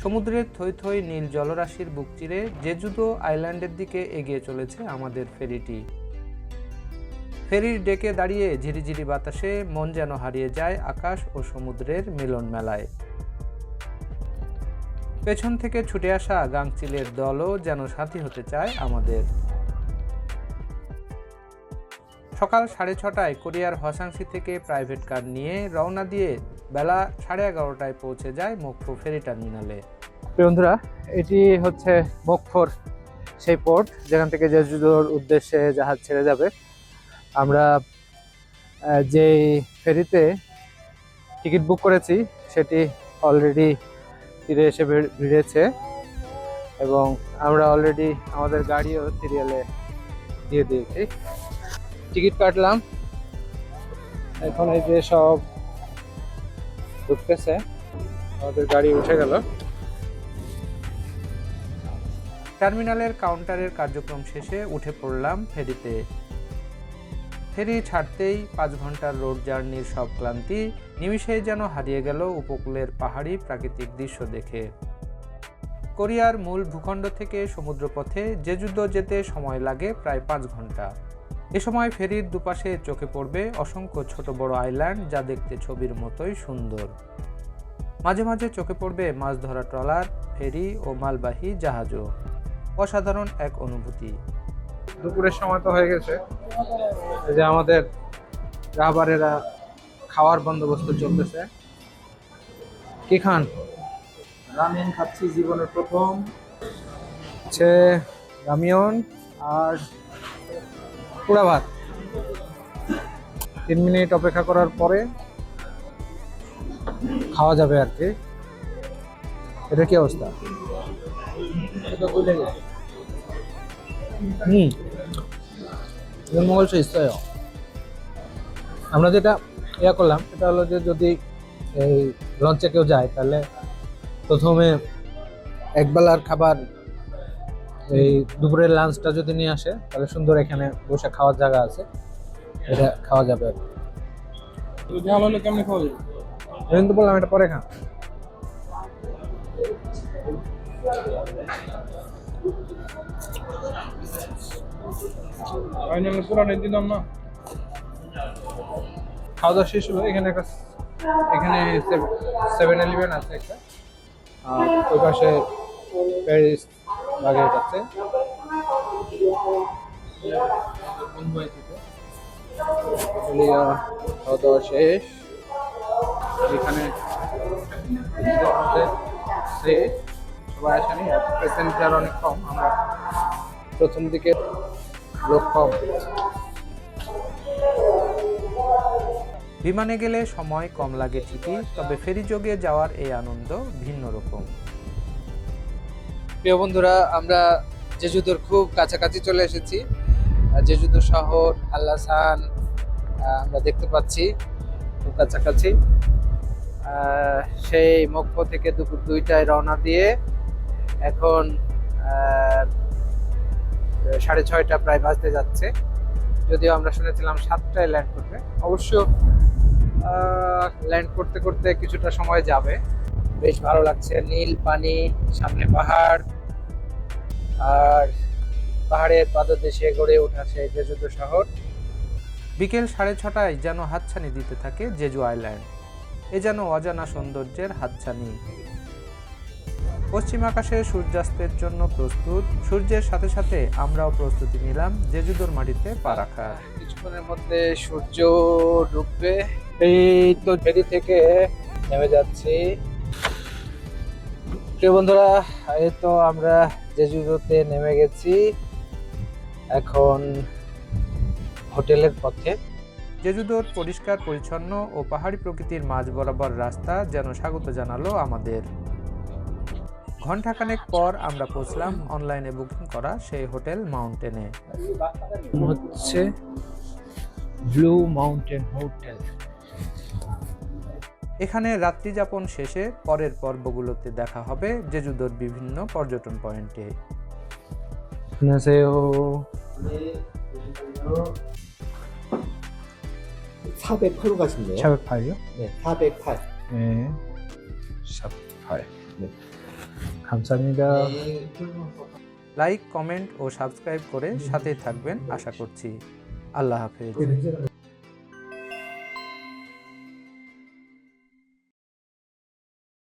সমুদ্রের থই থই নীল জলরাশির বুক চিরে জেজুদো আইল্যান্ডের দিকে এগিয়ে চলেছে আমাদের ফেরিটি। ফেরির ডেকে দাঁড়িয়ে ঝিরিঝিরি বাতাসে মন যেন হারিয়ে যায় আকাশ ও সমুদ্রের মিলন মেলায়। পেছন থেকে ছুটে আসা গাংচিলের দলও যেন সাথী হতে চায় আমাদের। সকাল 6:30টায় কোরিয়ার হসাংসি থেকে প্রাইভেট কার নিয়ে রওনা দিয়ে বেলা 11:30টায় পৌঁছে যায় মোকফো ফেরি টার্মিনালে। বন্ধুরা, এটি হচ্ছে মোকফোর সেই পোর্ট যেখান থেকে জেজুদোর উদ্দেশ্যে জাহাজ ছেড়ে যাবে। আমরা যে ফেরিতে টিকিট বুক করেছি সেটি অলরেডি তীরে এসে ভিড়েছে এবং আমরা অলরেডি আমাদের গাড়িও সিরিয়ালে দিয়ে দিয়েছি। টিকিট কাটলাম, এখন এই যে সব ঢুকতেছে, আমাদের গাড়ি উঠে গেল। টার্মিনালের কাউন্টারের কার্যক্রম শেষে উঠে পড়লাম ফেরিতে। ফেরি ছাড়তেই 5 ঘন্টার রোড জার্নির সব ক্লান্তি নিমিষেই যেন হারিয়ে গেল উপকূলের পাহাড়ি প্রাকৃতিক দৃশ্য দেখে। কোরিয়ার মূল ভূখণ্ড থেকে সমুদ্রপথে জেজুদো যেতে সময় লাগে প্রায় 5 ঘন্টা। এ সময় ফেরির দুপাশে চোখে পড়বে অসংখ্য ছোট বড় আইল্যান্ড, যা দেখতে ছবির মতোই সুন্দর। মাঝে মাঝে চোখে পড়বে মাছ ধরা ট্রলার, ফেরি ও মালবাহী জাহাজও। অসাধারণ এক অনুভূতি। দুপুরের সময় তো হয়ে গেছে, এই যে আমাদের রাহবারেরা খাওয়ার বন্দোবস্ত চলতেছে। কি খান? রামেন খাচ্ছি, জীবনের প্রথম। হচ্ছে রামিয়ন আর পোড়া ভাত। 3 মিনিট অপেক্ষা করার পরে খাওয়া যাবে আর কি। এটা কি অবস্থা? এটা ভুলে গেছি। মঙ্গল ইচ্ছায় আমরা যেটা করলাম সেটা হলো যে যদি এই লঞ্চে কেউ যায় তাহলে প্রথমে একবেলার খাবার, এই দুপুরের লাঞ্চটা যদি নিয়ে আসে তাহলে সুন্দর এখানে বসে খাওয়ার জায়গা আছে, এটা খাওয়া যাবে আর কি। ঝাল হলে কেমনি খাওয়া যাবে? কিন্তু বললাম এটা পরে খান। পুরানো দিলাম না। খাওয়া দাওয়া শেষ হলো। এখানে 7-Eleven আছে একটা, আর ওই পাশে প্যারিস বাগেট আছে। খাওয়া দাওয়া শেষ। এখানে সবাই আসেনি, প্যাসেঞ্জার অনেক কম, আমরা প্রথম দিকে লোক কম। বিমানে গেলে সময় কম লাগে ঠিকই, তবে ফেরি যোগে যাওয়ার এই আনন্দ ভিন্ন রকম। প্রিয় বন্ধুরা, আমরা জেজুদোর খুব কাছাকাছি চলে এসেছি। জেজুদো শহর আল্লাসান আমরা দেখতে পাচ্ছি খুব কাছাকাছি। সেই মোকফো থেকে দুপুর 2টায় রওনা দিয়ে এখন 6:30 প্রায় বাজতে যাচ্ছে। যদিও আমরা শুনেছিলাম 7টায় ল্যান্ড করবে। অবশ্য ল্যান্ড করতে করতে কিছুটা সময় যাবে। বেশ ভালো লাগছে, নীল পানি, সামনে পাহাড়, আর পাহাড়ের পাদদেশে গড়ে ওঠা সেই জেজুদো শহর। বিকেল 6:30টায় যেন হাতছানি দিতে থাকে জেজু আইল্যান্ড। এ যেন অজানা সৌন্দর্যের হাতছানি। পশ্চিম আকাশে সূর্যাস্তের জন্য প্রস্তুত। সূর্যের সাথে সাথে আমরাও প্রস্তুতি নিলাম জেজুদোর মাটিতে পা রাখার। কিছুক্ষণের মধ্যে সূর্য ডুববে। এই তো ফেরি থেকে নেমে যাচ্ছি। প্রিয় বন্ধুরা, এই তো আমরা জেজুদোতে নেমে গেছি, এখন হোটেলের পথে। জেজুদোর পরিষ্কার পরিচ্ছন্ন ও পাহাড়ি প্রকৃতির মাঝ বরাবর রাস্তা যেন স্বাগত জানালো আমাদের। ঘণ্টাখানেক পর আমরা পৌঁছলাম অনলাইনে বুকিং করা সেই হোটেল মাউন্টেনে। হচ্ছে ব্লু মাউন্টেন হোটেল। এখানে রাত্রি যাপন শেষে পরের পর্বগুলোতে দেখা হবে জেজুদোর বিভিন্ন পর্যটন পয়েন্টে। (408로 가신대요. 408이요? 네, 408. 네, 408. 네. 감사합니다. লাইক, কমেন্ট ও সাবস্ক্রাইব করে সাথেই থাকবেন আশা করছি। আল্লাহ হাফেজ।